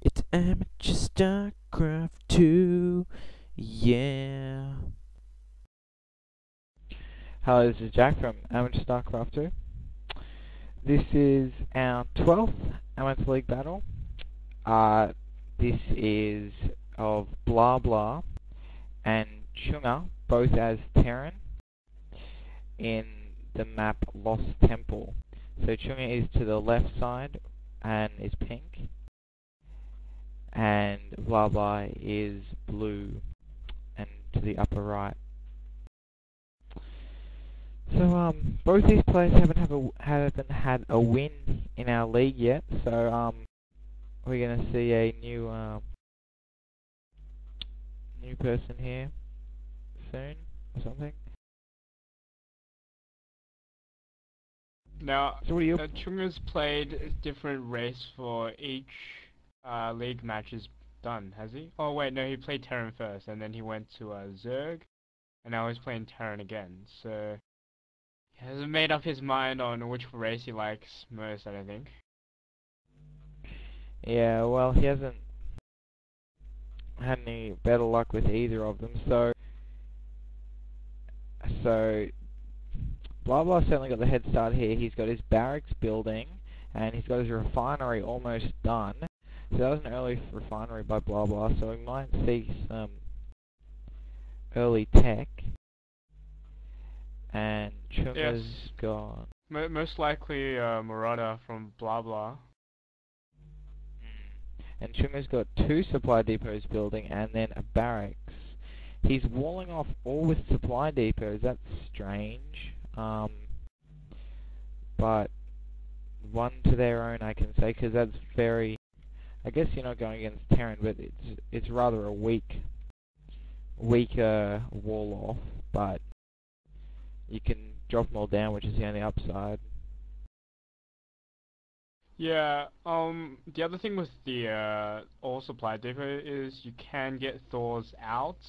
It's Amateur StarCraft 2, yeah. Hello, this is Jack from Amateur StarCraft 2. This is our 12th Amateur League battle. This is of Blahblah and Cheunga, both as Terran, in the map Lost Temple. So Cheunga is to the left side and is pink, and Blahblah is blue and to the upper right. So both these players haven't had a win in our league yet. So we're gonna see a new person here soon or something. Now, So what are you? Cheunga's played a different race for each league match he's done, has he? Oh wait, no, he played Terran first, and then he went to Zerg, and now he's playing Terran again. So he hasn't made up his mind on which race he likes most, I don't think. Yeah, well, he hasn't had any better luck with either of them. So Blahblah's certainly got the head start here. He's got his barracks building, and he's got his refinery almost done. So that was an early refinery by Blahblah, so we might see some early tech. And Cheunga's gone. Most likely Marauder from Blahblah. And Cheunga's got 2 supply depots building and then a barracks. He's walling off all with supply depots. That's strange. But one to their own, I can say, because that's very. I guess you're not going against Terran, but it's rather a weaker wall off. But you can drop them all down, which is the only upside. Yeah, the other thing with the all supply depot is you can get Thors out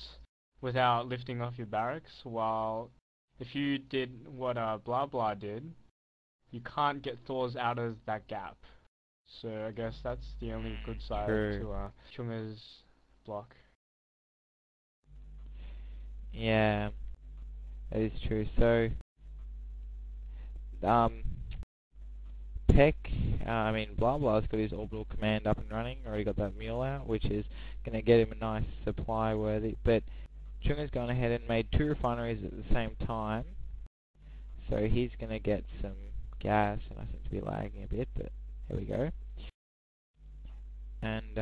without lifting off your barracks, while if you did what Blahblah did, you can't get Thors out of that gap. So I guess that's the only good side to Cheunga's block. Yeah, that is true. So, Blahblah's got his orbital command up and running, already got that mule out, which is going to get him a nice supply worthy. But Cheunga's gone ahead and made 2 refineries at the same time, so he's going to get some gas, and I seem to be lagging a bit, but here we go. And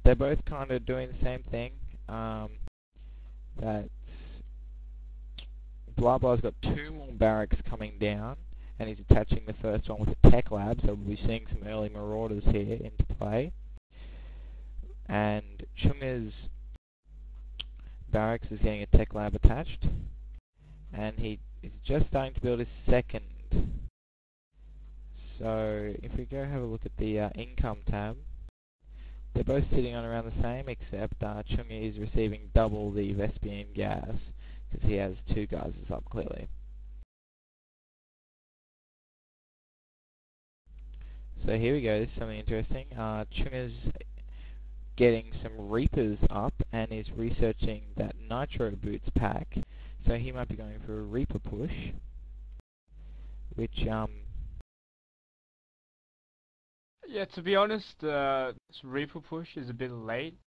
they're both kind of doing the same thing. That Blahblah's got 2 more barracks coming down, and he's attaching the first one with a tech lab, so we'll be seeing some early marauders here into play. And Cheunga's barracks is getting a tech lab attached, and he is just starting to build his second. So if we go have a look at the income tab, they're both sitting on around the same, except Cheunga is receiving double the Vespian gas, because he has 2 geysers up clearly. So here we go, this is something interesting. Cheunga's getting some Reapers up and is researching that Nitro Boots pack. So he might be going for a Reaper push, which Yeah, to be honest, this Reaper push is a bit late.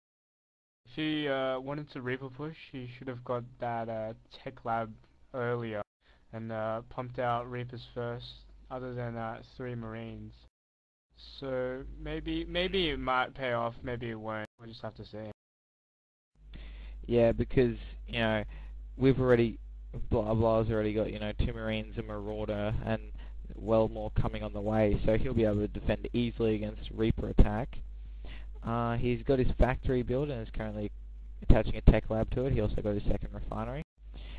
If he wanted to Reaper push, he should have got that tech lab earlier and pumped out Reapers first, other than 3 Marines. So maybe it might pay off, maybe it won't. We'll just have to see. Yeah, because Blahblah's already got 2 Marines, a Marauder, and well more coming on the way, so he'll be able to defend easily against Reaper attack. He's got his factory built and is currently attaching a tech lab to it. He also got his second refinery.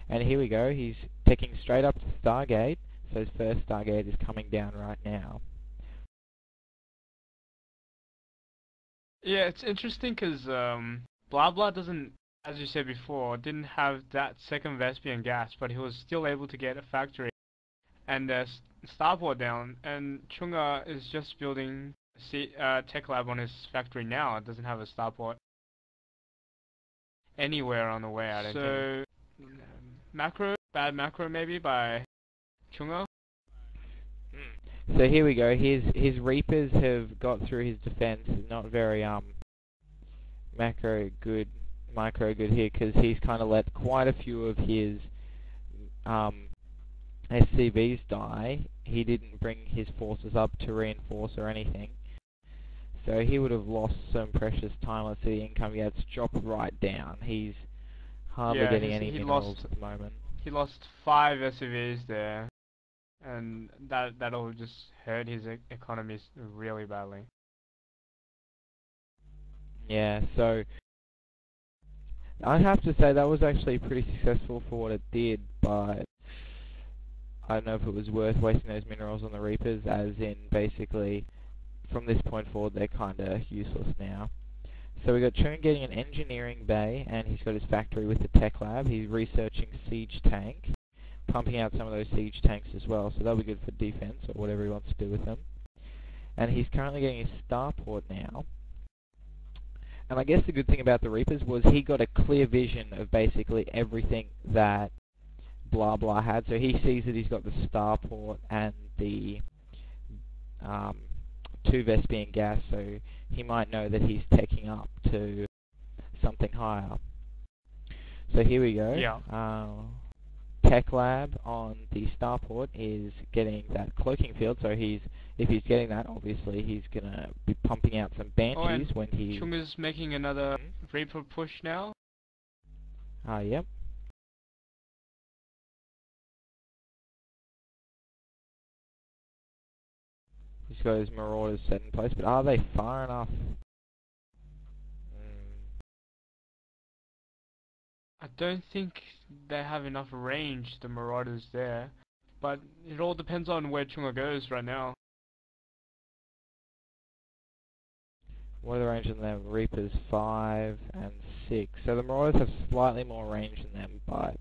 And here we go, he's taking straight up to Stargate, so his first Stargate is coming down right now. Yeah, it's interesting because Blahblah doesn't, as you said before, didn't have that second Vespian gas, but he was still able to get a factory and starport down, and Cheunga is just building a tech lab on his factory now. It doesn't have a starport anywhere on the way, I don't think. So, bad macro maybe by Cheunga. So here we go. His Reapers have got through his defense. Not very micro good here, because he's kind of let quite a few of his SCVs die. He didn't bring his forces up to reinforce or anything, so he would have lost some precious time. Let's see the income. Yeah, it's dropped right down. He's hardly getting any minerals at the moment. He lost 5 SCVs there, and that'll just hurt his economy really badly. Yeah, so I have to say that was actually pretty successful for what it did, but I don't know if it was worth wasting those minerals on the Reapers, as in basically from this point forward they're kinda useless now. So we got Cheunga getting an engineering bay, and he's got his factory with the tech lab. He's researching siege tank, pumping out some of those siege tanks as well, so that'll be good for defense or whatever he wants to do with them. And he's currently getting his starport now. And I guess the good thing about the Reapers was he got a clear vision of basically everything that Blahblah had. So he sees that he's got the starport and the 2 Vespian gas, so he might know that he's taking up to something higher. So here we go. Yeah. Tech lab on the starport is getting that cloaking field, so if he's getting that, obviously he's gonna be pumping out some banshees when he... Cheunga's making another Reaper push now. Yep. He's got his marauders set in place, but are they far enough? I don't think they have enough range, the marauders there, but it all depends on where Cheunga goes right now. What are the range on them? Reapers 5 and 6. So the marauders have slightly more range than them, but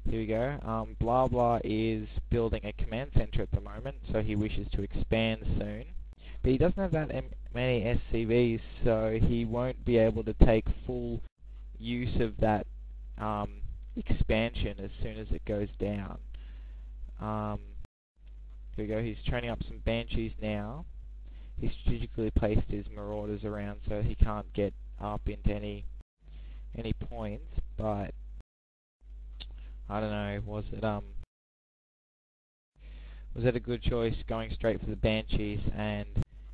here we go. Blahblah is building a command center at the moment, so he wishes to expand soon. But he doesn't have that many SCVs, so he won't be able to take full use of that expansion as soon as it goes down. Here we go. He's training up some banshees now. He strategically placed his marauders around so he can't get up into any points, but I don't know, was it a good choice going straight for the banshees? And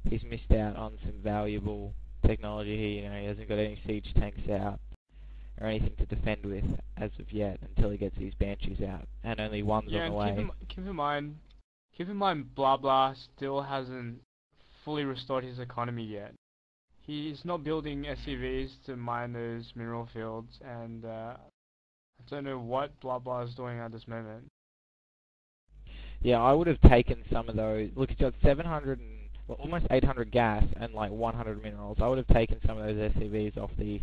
he's missed out on some valuable technology here. You know, he hasn't got any siege tanks out or anything to defend with as of yet until he gets these banshees out, and only one's on the way. Keep in mind, Blahblah still hasn't fully restored his economy yet. He's not building SCVs to mine those mineral fields, and I don't know what Blahblah is doing at this moment. Yeah, I would have taken some of those. Look, he's got 700 and almost 800 gas and like 100 minerals. I would have taken some of those SCVs off the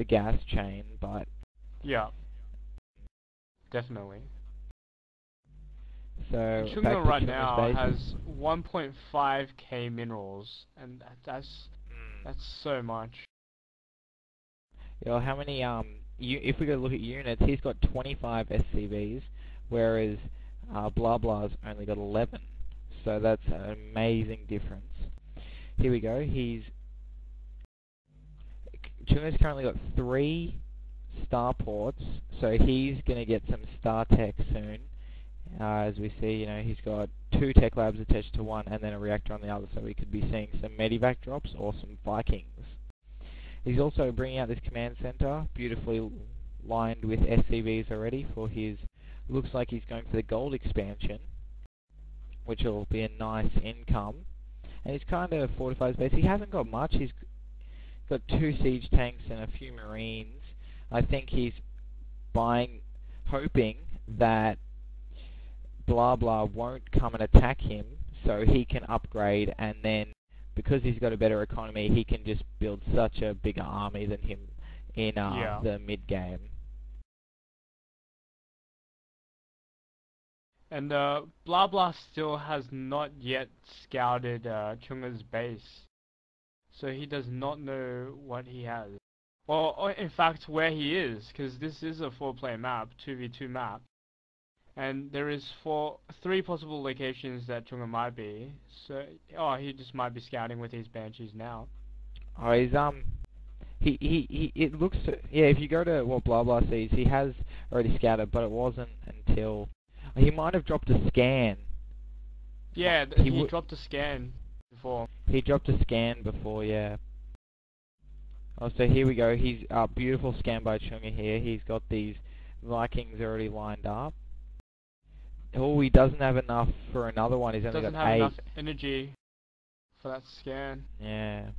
gas chain, but yeah, definitely. So Cheunga right now has 1.5k minerals, and that's so much. Yeah, how many if we go look at units, he's got 25 SCVs, whereas Blahblah's only got 11. So that's an amazing difference. Here we go. Cheunga's currently got 3 starports, so he's going to get some star tech soon. As we see, you know, he's got 2 tech labs attached to one, and then a reactor on the other, so we could be seeing some medevac drops or some Vikings. He's also bringing out this command center, beautifully lined with SCVs already for his... Looks like he's going for the gold expansion, which will be a nice income. And he's kind of fortified his base. He hasn't got much. He's got 2 siege tanks and a few marines. I think he's hoping that Blahblah won't come and attack him, so he can upgrade, and then because he's got a better economy, he can just build such a bigger army than him in the mid game. And Blahblah still has not yet scouted Cheunga's base, so he does not know what he has. Or in fact, where he is, because this is a 4-player map, 2v2 map. And there is 3 possible locations that Cheunga might be. So, he just might be scouting with his Banshees now. Oh, it looks, yeah, if you go to what Blahblah sees, he has already scouted, but it wasn't until, he might have dropped a scan. Yeah, he dropped a scan before. He dropped a scan before, yeah. Oh, so here we go, he's, beautiful scan by Cheunga here, he's got these Vikings already lined up. Oh, he doesn't have enough for another one, he's only got 8. Doesn't have enough energy for that scan. Yeah.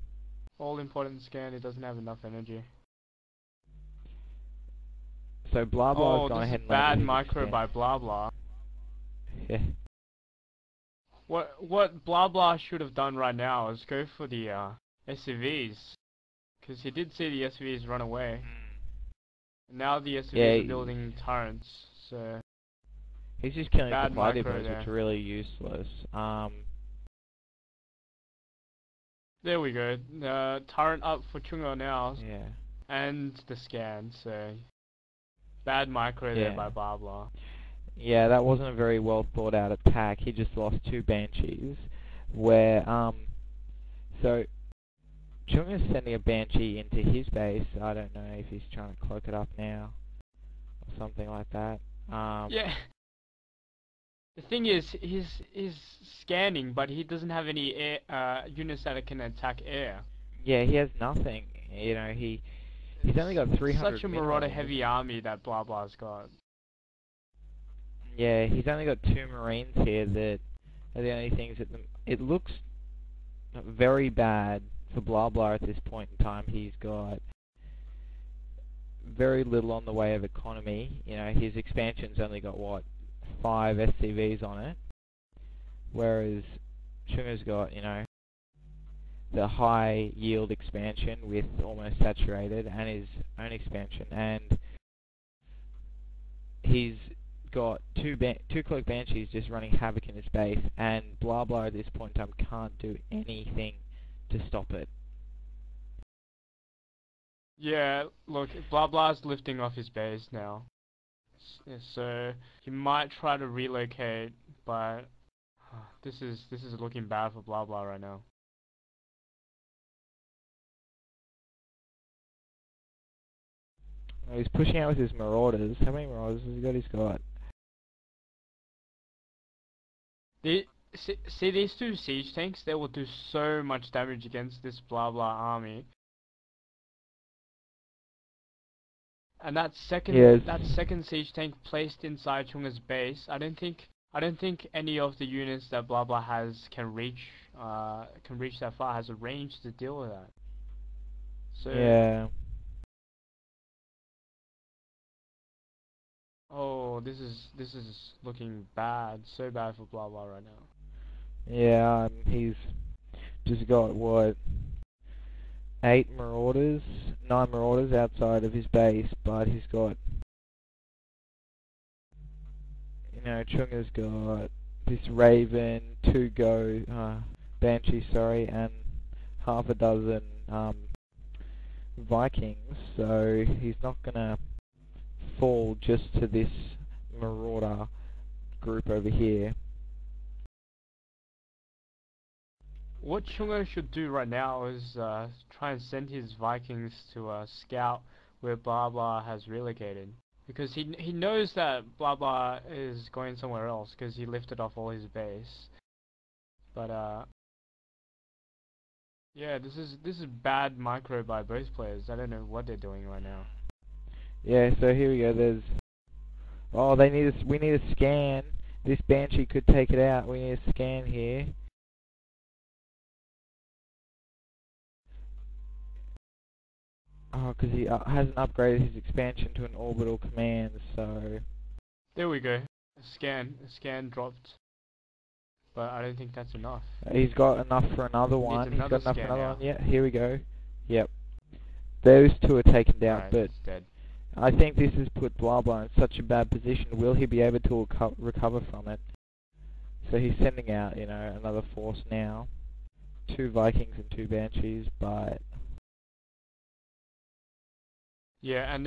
All important scan, he doesn't have enough energy. So Blahblah's gone ahead and bad micro by Blahblah. Yeah. What Blahblah should have done right now is go for the SCVs, because he did see the SCVs run away. Now the SCVs are building turrets, so he's just killing the supply depots, there. which are really useless. There we go. Turret up for Cheunga now. Yeah. And the scan, so bad micro there by Blahblah. Yeah, that wasn't a very well thought out attack. He just lost 2 Banshees. Where so Cheunga's sending a Banshee into his base. I don't know if he's trying to cloak it up now or something like that. Yeah. The thing is, he's scanning, but he doesn't have any air, units that can attack air. Yeah, he has nothing. You know, he's only got 300. Such a Marauder heavy army that Blahblah's got. Yeah, he's only got 2 Marines here that are the only things that it looks very bad for Blahblah at this point in time. He's got very little on the way of economy. You know, his expansion's only got what, 5 SCVs on it, whereas Cheunga's got, you know, the high yield expansion with almost saturated and his own expansion, and he's got two cloak Banshees just running havoc in his base, and Blahblah at this point in time can't do anything to stop it. Yeah, look, Blahblah's lifting off his base now. So he might try to relocate, but this is looking bad for Blahblah right now. He's pushing out with his Marauders. How many Marauders has he got? He's got. See these 2 siege tanks? They will do so much damage against this Blahblah army. And that second siege tank placed inside Cheunga's base, I don't think any of the units that Blahblah has can reach that far, has a range to deal with that. So yeah. Oh, this is looking bad, so bad for Blahblah right now. Yeah, he's just got what, 9 Marauders outside of his base, but he's got, you know, Cheunga's got this Raven, 2 Banshee, sorry, and half a dozen Vikings, so he's not gonna fall just to this Marauder group over here. What Cheunga should do right now is try and send his Vikings to scout where Blahblah has relocated, because he knows that Blahblah is going somewhere else because he lifted off all his base. But yeah, this is bad micro by both players. I don't know what they're doing right now. Yeah, so here we go. There's we need a scan. This Banshee could take it out. We need a scan here. Oh, because he hasn't upgraded his expansion to an orbital command, so... There we go. A scan dropped. But I don't think that's enough. He's got enough for another one. He's got enough for another one. Yeah, here we go. Yep. Those 2 are taken down, but... It's dead. I think this has put Blahblah in such a bad position. Will he be able to recover from it? So he's sending out, you know, another force now. 2 Vikings and 2 Banshees, but... Yeah, and